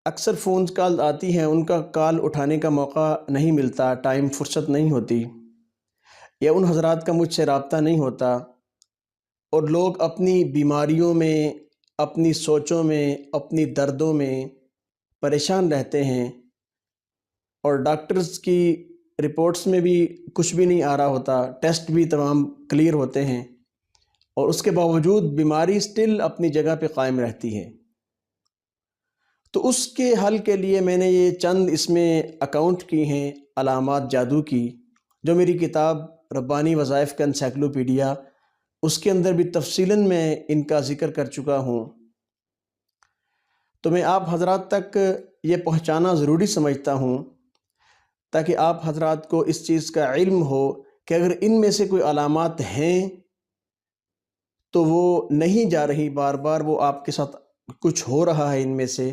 اکثر phone call آتی ہیں، ان کا کال اٹھانے کا موقع نہیں ملتا، ٹائم فرصت نہیں ہوتی، یا ان حضرات کا مجھ سے رابطہ نہیں ہوتا، اور لوگ اپنی بیماریوں میں، اپنی سوچوں میں، اپنی دردوں میں پریشان رہتے ہیں، اور ڈاکٹرز کی رپورٹس میں بھی کچھ بھی نہیں آ رہا ہوتا، ٹیسٹ بھی تمام کلیئر ہوتے ہیں، اور اس کے باوجود بیماری سٹل اپنی جگہ پہ قائم رہتی ہے۔ تو اس کے حل کے لیے میں نے یہ چند اس میں اکاؤنٹ کی ہیں علامات جادو کی، جو میری کتاب ربانی وظائف کا انسائکلوپیڈیا، اس کے اندر بھی تفصیلاً میں ان کا ذکر کر چکا ہوں۔ تو میں آپ حضرات تک یہ پہنچانا ضروری سمجھتا ہوں تاکہ آپ حضرات کو اس چیز کا علم ہو کہ اگر ان میں سے کوئی علامات ہیں تو وہ نہیں جا رہی، بار بار وہ آپ کے ساتھ کچھ ہو رہا ہے ان میں سے،